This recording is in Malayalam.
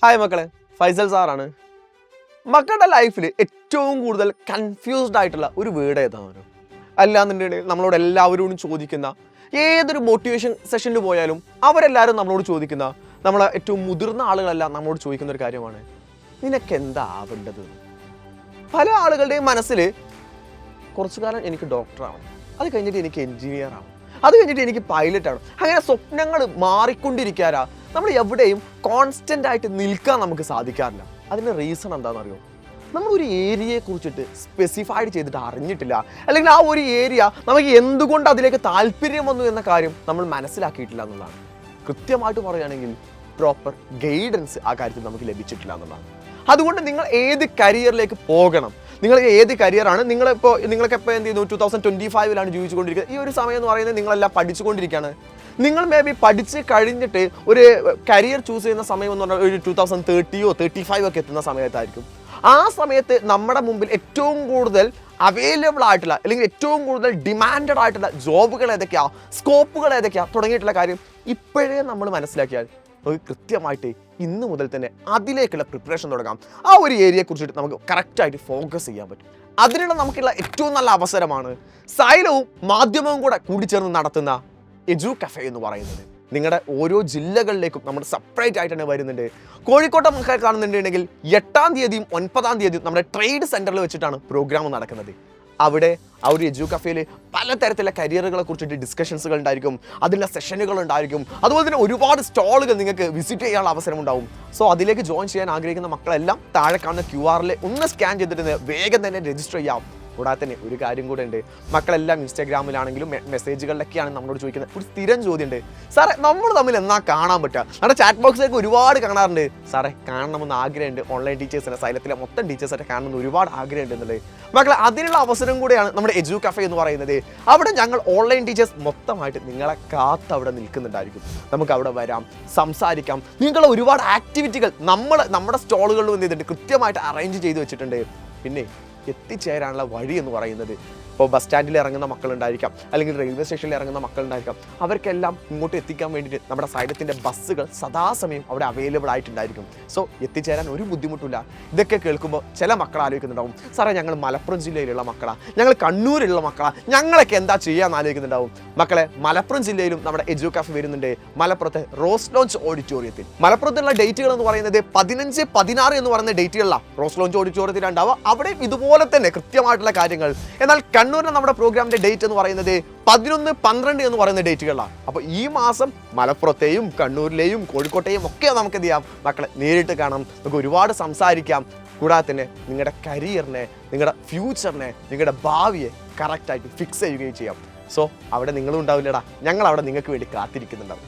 ഹായ് മക്കളെ, ഫൈസൽ സാറാണ്. മക്കളുടെ ലൈഫിൽ ഏറ്റവും കൂടുതൽ കൺഫ്യൂസ്ഡ് ആയിട്ടുള്ള ഒരു വേർഡ് ഏതാണ്? അല്ലാന്നുണ്ടെങ്കിൽ നമ്മളോട് എല്ലാവരോടും ചോദിക്കുന്ന, ഏതൊരു മോട്ടിവേഷൻ സെഷനിൽ പോയാലും അവരെല്ലാവരും നമ്മളോട് ചോദിക്കുന്ന, നമ്മളെ ഏറ്റവും മുതിർന്ന ആളുകളെല്ലാം നമ്മളോട് ചോദിക്കുന്ന ഒരു കാര്യമാണ്, നിനക്ക് എന്താ ആവേണ്ടത്? പല ആളുകളുടെയും മനസ്സിൽ കുറച്ചു കാലം എനിക്ക് ഡോക്ടറാവണം, അത് കഴിഞ്ഞിട്ട് എനിക്ക് എൻജിനീയർ ആവണം, അത് കഴിഞ്ഞിട്ട് എനിക്ക് പൈലറ്റ് ആണ്. അങ്ങനെ സ്വപ്നങ്ങൾ മാറിക്കൊണ്ടിരിക്കാറാ. നമ്മൾ എവിടെയും കോൺസ്റ്റന്റ് ആയിട്ട് നിൽക്കാൻ നമുക്ക് സാധിക്കാറില്ല. അതിൻ്റെ റീസൺ എന്താണെന്നറിയോ? നമ്മളൊരു ഏരിയയെ കുറിച്ചിട്ട് സ്പെസിഫൈഡ് ചെയ്തിട്ട് അറിഞ്ഞിട്ടില്ല, അല്ലെങ്കിൽ ആ ഒരു ഏരിയ നമുക്ക് എന്തുകൊണ്ട് അതിലേക്ക് താല്പര്യം വന്നു എന്ന കാര്യം നമ്മൾ മനസ്സിലാക്കിയിട്ടില്ല എന്നുള്ളതാണ്. കൃത്യമായിട്ട് പറയുകയാണെങ്കിൽ പ്രോപ്പർ ഗൈഡൻസ് ആ കാര്യത്തിൽ നമുക്ക് ലഭിച്ചിട്ടില്ല എന്നുള്ളതാണ്. അതുകൊണ്ട് നിങ്ങൾ ഏത് കരിയറിലേക്ക് പോകണം, നിങ്ങൾ ഏത് കരിയറാണ് നിങ്ങളൊക്കെ ഇപ്പോൾ എന്ത് ചെയ്യുന്നു, 2025 ജീവിച്ചുകൊണ്ടിരിക്കുന്നത്. ഈ ഒരു സമയം എന്ന് പറയുന്നത് നിങ്ങളെല്ലാം പഠിച്ചുകൊണ്ടിരിക്കുകയാണ്. നിങ്ങൾ മേ ബി പഠിച്ച് കഴിഞ്ഞിട്ട് ഒരു കരിയർ ചൂസ് ചെയ്യുന്ന സമയം എന്ന് പറഞ്ഞാൽ ഒരു 2030 35 ഒക്കെ എത്തുന്ന സമയത്തായിരിക്കും. ആ സമയത്ത് നമ്മുടെ മുമ്പിൽ ഏറ്റവും കൂടുതൽ അവൈലബിൾ ആയിട്ടുള്ള, അല്ലെങ്കിൽ ഏറ്റവും കൂടുതൽ ഡിമാൻഡഡ് ആയിട്ടുള്ള ജോബുകൾ ഏതൊക്കെയാണ്, സ്കോപ്പുകൾ ഏതൊക്കെയാണ് തുടങ്ങിയിട്ടുള്ള കാര്യം ഇപ്പോഴേ നമ്മൾ മനസ്സിലാക്കിയാൽ നമുക്ക് കൃത്യമായിട്ട് ഇന്ന് മുതൽ തന്നെ അതിലേക്കുള്ള പ്രിപ്പറേഷൻ തുടങ്ങാം. ആ ഒരു ഏരിയയെ കുറിച്ചിട്ട് നമുക്ക് കറക്റ്റായിട്ട് ഫോക്കസ് ചെയ്യാൻ പറ്റും. അതിനുള്ള നമുക്കുള്ള ഏറ്റവും നല്ല അവസരമാണ് സൈലവും മാധ്യമവും കൂടെ കൂടിച്ചേർന്ന് നടത്തുന്ന എജു കഫേ എന്ന് പറയുന്നത്. നിങ്ങളുടെ ഓരോ ജില്ലകളിലേക്കും നമ്മൾ സെപ്പറേറ്റ് ആയിട്ട് തന്നെ വരുന്നുണ്ട്. കോഴിക്കോട്ടെ മക്കളെ കാണുന്നുണ്ടെങ്കിൽ 8-ാം തീയതിയും 9-ാം തീയതിയും നമ്മുടെ ട്രേഡ് സെൻറ്ററിൽ വെച്ചിട്ടാണ് പ്രോഗ്രാം നടക്കുന്നത്. അവിടെ ആ ഒരു എജു കഫേയിൽ പലതരത്തിലുള്ള കരിയറുകളെ കുറിച്ചിട്ട് ഡിസ്കഷൻസുകൾ ഉണ്ടായിരിക്കും, അതിലുള്ള സെഷനുകൾ ഉണ്ടായിരിക്കും. അതുപോലെ തന്നെ ഒരുപാട് സ്റ്റോളുകൾ നിങ്ങൾക്ക് വിസിറ്റ് ചെയ്യാനുള്ള അവസരം ഉണ്ടാവും. സോ അതിലേക്ക് ജോയിൻ ചെയ്യാൻ ആഗ്രഹിക്കുന്ന മക്കളെല്ലാം താഴെ കാണുന്ന QR ഒന്ന് സ്കാൻ ചെയ്തിട്ട് വേഗം തന്നെ രജിസ്റ്റർ ചെയ്യാം. കൂടാതെ തന്നെ ഒരു കാര്യം കൂടെ ഉണ്ട്, മക്കളെല്ലാം ഇൻസ്റ്റാഗ്രാമിലാണെങ്കിലും മെസ്സേജുകളിലൊക്കെയാണ് നമ്മളോട് ചോദിക്കുന്നത് ഒരു സ്ഥിരം ചോദ്യമുണ്ട്, സാറേ നമ്മൾ തമ്മിൽ എന്നാ കാണാൻ പറ്റുക? നമ്മുടെ ചാറ്റ് ബോക്സിലേക്ക് ഒരുപാട് കാണാറുണ്ട്, സാറേ കാണണമെന്ന് ആഗ്രഹമുണ്ട്, ഓൺലൈൻ ടീച്ചേഴ്സിനെ, സൈലത്തിലെ മൊത്തം ടീച്ചേഴ്സൊക്കെ കാണണമെന്ന് ഒരുപാട് ആഗ്രഹമുണ്ട് എന്നുള്ളത്. മക്കളെ അതിനുള്ള അവസരം കൂടെയാണ് നമ്മുടെ എജു കഫേ എന്ന് പറയുന്നത്. അവിടെ ഞങ്ങൾ ഓൺലൈൻ ടീച്ചേഴ്സ് മൊത്തമായിട്ട് നിങ്ങളെ കാത്ത് അവിടെ നിൽക്കുന്നുണ്ടായിരിക്കും. നമുക്ക് അവിടെ വരാം, സംസാരിക്കാം. നിങ്ങളുടെ ഒരുപാട് ആക്ടിവിറ്റികൾ നമ്മുടെ സ്റ്റോളുകളിൽ എന്ത് ചെയ്തിട്ടുണ്ട്, കൃത്യമായിട്ട് അറേഞ്ച് ചെയ്ത് വെച്ചിട്ടുണ്ട്. പിന്നെ എത്തിച്ചേരാനുള്ള വഴി എന്ന് പറയുന്നത്, ഇപ്പോൾ ബസ് സ്റ്റാൻഡിൽ ഇറങ്ങുന്ന മക്കളുണ്ടായിരിക്കാം, അല്ലെങ്കിൽ റെയിൽവേ സ്റ്റേഷനിൽ ഇറങ്ങുന്ന മക്കളുണ്ടായിരിക്കാം, അവർക്കെല്ലാം ഇങ്ങോട്ട് എത്തിക്കാൻ വേണ്ടിയിട്ട് നമ്മുടെ സൈലത്തിൻ്റെ ബസ്സുകൾ സദാസമയം അവിടെ അവൈലബിൾ ആയിട്ടുണ്ടായിരിക്കും. സോ എത്തിച്ചേരാൻ ഒരു ബുദ്ധിമുട്ടില്ല. ഇതൊക്കെ കേൾക്കുമ്പോൾ ചില മക്കൾ ആലോചിക്കുന്നുണ്ടാവും, സാറേ ഞങ്ങൾ മലപ്പുറം ജില്ലയിലുള്ള മക്കളാണ്, ഞങ്ങൾ കണ്ണൂരിലുള്ള മക്കളാണ്, ഞങ്ങളൊക്കെ എന്താ ചെയ്യാന്ന് ആലോചിക്കുന്നുണ്ടാവും. മക്കളെ, മലപ്പുറം ജില്ലയിലും നമ്മുടെ എജു കഫേ വരുന്നുണ്ട്. മലപ്പുറത്തെ റോസ് ലോഞ്ച് ഓഡിറ്റോറിയത്തിൽ. മലപ്പുറത്തുള്ള ഡേറ്റുകൾ എന്ന് പറയുന്നത് 15, 16 എന്ന് പറയുന്ന ഡേറ്റുകളിലാണ് റോസ് ലോഞ്ച് ഓഡിറ്റോറിയത്തിൽ ഉണ്ടാവുക. അവിടെ ഇതുപോലെ തന്നെ കൃത്യമായിട്ടുള്ള കാര്യങ്ങൾ. എന്നാൽ കണ്ണൂരിലെ നമ്മുടെ പ്രോഗ്രാമിന്റെ ഡേറ്റ് എന്ന് പറയുന്നത് 11, 12 എന്ന് പറയുന്ന ഡേറ്റുകളാണ്. അപ്പോൾ ഈ മാസം മലപ്പുറത്തെയും കണ്ണൂരിലെയും കോഴിക്കോട്ടെയും ഒക്കെ നമുക്ക് എന്ത് ചെയ്യാം, മക്കളെ നേരിട്ട് കാണാം, നമുക്ക് ഒരുപാട് സംസാരിക്കാം. കൂടാതെ തന്നെ നിങ്ങളുടെ കരിയറിനെ, നിങ്ങളുടെ ഫ്യൂച്ചറിനെ, നിങ്ങളുടെ ഭാവിയെ കറക്റ്റായിട്ട് ഫിക്സ് ചെയ്യുകയും ചെയ്യാം. സോ അവിടെ നിങ്ങളും ഉണ്ടാവില്ലടാ, ഞങ്ങൾ അവിടെ നിങ്ങൾക്ക് വേണ്ടി കാത്തിരിക്കുന്നുണ്ടാവും.